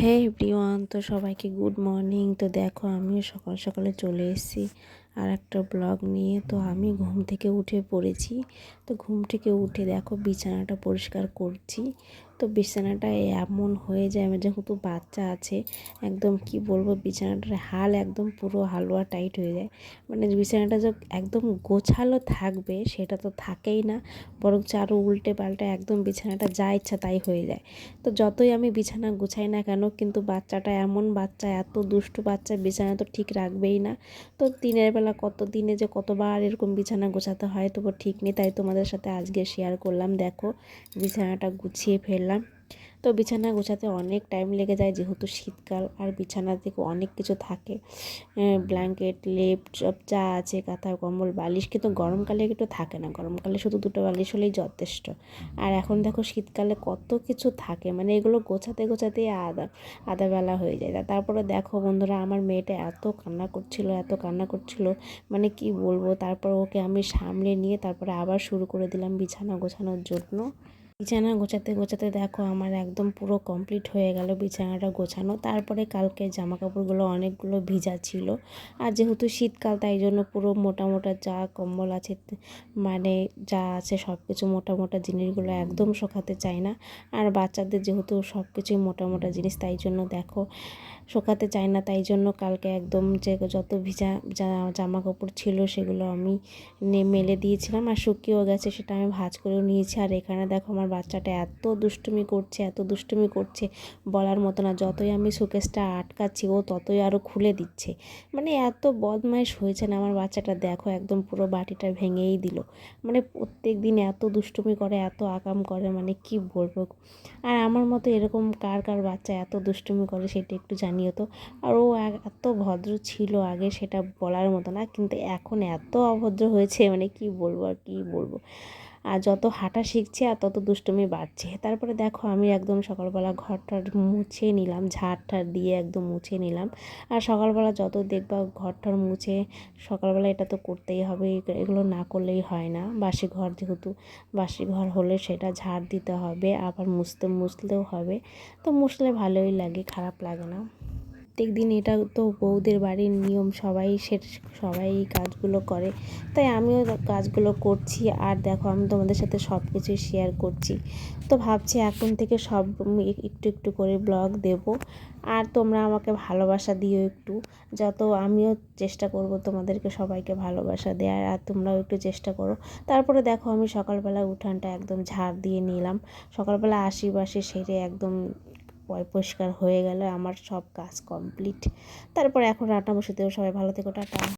হে everyone, তো সবাইকে good morning. তো দেখো আমিও সকাল সকালে চলে এসেছি আর একটা ব্লগ নিয়ে। তো আমি ঘুম থেকে উঠে পড়েছি। তো ঘুম থেকে উঠে দেখো বিছানাটা পরিষ্কার করছি। তো বিছানাটা এমন হয়ে যায়, আমার যেহেতু বাচ্চা আছে, একদম কি বলবো, বিছানাটার হাল একদম পুরো হালুয়া টাইট হয়ে যায়। মানে বিছানাটা যে একদম গোছালো থাকবে সেটা তো থাকেই না, বরং আরও উল্টে পাল্টে একদম বিছানাটা যা ইচ্ছা তাই হয়ে যায়। তো যতই আমি বিছানা গুছাই না কেন, কিন্তু বাচ্চাটা এমন বাচ্চা, এত দুষ্টু বাচ্চা, বিছানা তো ঠিক রাখবেই না। তো দিনের বেলা কত দিনে যে কতবার এরকম বিছানা গোছাতে হয় তবু ঠিক নেই। তাই তোমাদের সাথে আজকে শেয়ার করলাম। দেখো বিছানাটা গুছিয়ে ফেললাম। তো বিছানা গোছাতে অনেক টাইম লেগে যায়, যেহেতু শীতকাল আর বিছানা থেকে অনেক কিছু থাকে, ব্ল্যাঙ্কেট, লেপ, সব যা আছে, কাঁথা, কম্বল, বালিশ। কিন্তু গরমকালে একটু থাকে না, গরমকালে শুধু দুটো বালিশ হলেই যথেষ্ট। আর এখন দেখো শীতকালে কত কিছু থাকে, মানে এগুলো গোছাতে গোছাতেই আধা বেলা হয়ে যায়। তারপরে দেখো বন্ধুরা, আমার মেয়েটা এত কান্না করছিল, এত কান্না করছিল, মানে কি বলবো। তারপর ওকে আমি সামলে নিয়ে তারপরে আবার শুরু করে দিলাম বিছানা গোছানোর জন্য। বিছানা গোছাতে গোছাতে দেখো আমার একদম পুরো কমপ্লিট হয়ে গেল বিছানাটা গোছানো। তারপরে কালকে জামা কাপড়গুলো অনেকগুলো ভিজা ছিল, আর যেহেতু শীতকাল তাই জন্য পুরো মোটা মোটা যা কম্বল আছে, মানে যা আছে সব কিছু মোটা মোটা জিনিসগুলো একদম শোকাতে চায় না। আর বাচ্চাদের যেহেতু সব কিছুই মোটা মোটা জিনিস, তাই জন্য দেখো শোকাতে চায় না। তাই জন্য কালকে একদম যে যত ভিজা জামা কাপড় ছিল সেগুলো আমি মেলে দিয়েছিলাম, আর শুকিয়েও গেছে, সেটা আমি ভাঁজ করেও নিয়েছি। আর এখানে দেখো আমার বাচ্চাটা এত দুষ্টুমি করছে, এত দুষ্টুমি করছে বলার মতো না। যতই আমি শোকেসটা আটকাচ্ছি ও ততই আরও খুলে দিচ্ছে। মানে এত বদমাইশ হয়েছে না আমার বাচ্চাটা, দেখো একদম পুরো বাটিটা ভেঙেই দিল। মানে প্রত্যেক দিন এত দুষ্টুমি করে, এত আকাম করে, মানে কি বলবো। আর আমার মতো এরকম কার কার বাচ্চা এত দুষ্টুমি করে সেটা একটু জানিও তো। আর ও এত ভদ্র ছিল আগে, সেটা বলার মতো না, কিন্তু এখন এত অভদ্র হয়েছে, মানে কি বলবো আর কি বলবো। আর যত হাঁটা শিখছে আর তত দুষ্টুমি বাড়ছে। তারপরে দেখো আমি একদম সকালবেলা ঘরটার মুছে নিলাম, ঝাড় ঠাড় দিয়ে একদম মুছে নিলাম। আর সকালবেলা যত দেখবা ঘরটার মুছে, সকালবেলা এটা তো করতেই হবে, এগুলো না করলেই হয় না। বাসি ঘর যেহেতু, বাসি ঘর হলে সেটা ঝাড় দিতে হবে, আবার মুছলেও হবে। তো মুছলে ভালোই লাগে, খারাপ লাগে না। প্রত্যেক দিন এটা তো বউদের বাড়ির নিয়ম, সবাই এই কাজগুলো করে, তাই আমিও কাজগুলো করছি। আর দেখো আমি তোমাদের সাথে সব কিছুই শেয়ার করছি। তো ভাবছি এখন থেকে সব একটু একটু করে ব্লগ দেব। আর তোমরা আমাকে ভালোবাসা দিও একটু, যত আমিও চেষ্টা করব তোমাদেরকে সবাইকে ভালোবাসা দেওয়ার, আর তোমরাও একটু চেষ্টা করো। তারপরে দেখো আমি সকালবেলা উঠানটা একদম ঝাড় দিয়ে নিলাম। সকালবেলা আশিবাসি সেরে একদম পরিষ্কার হয়ে গেল, আমার সব কাজ কমপ্লিট। তারপর এখন রান্না বসে দেবো। সবাই ভালো থেকো, টাটা।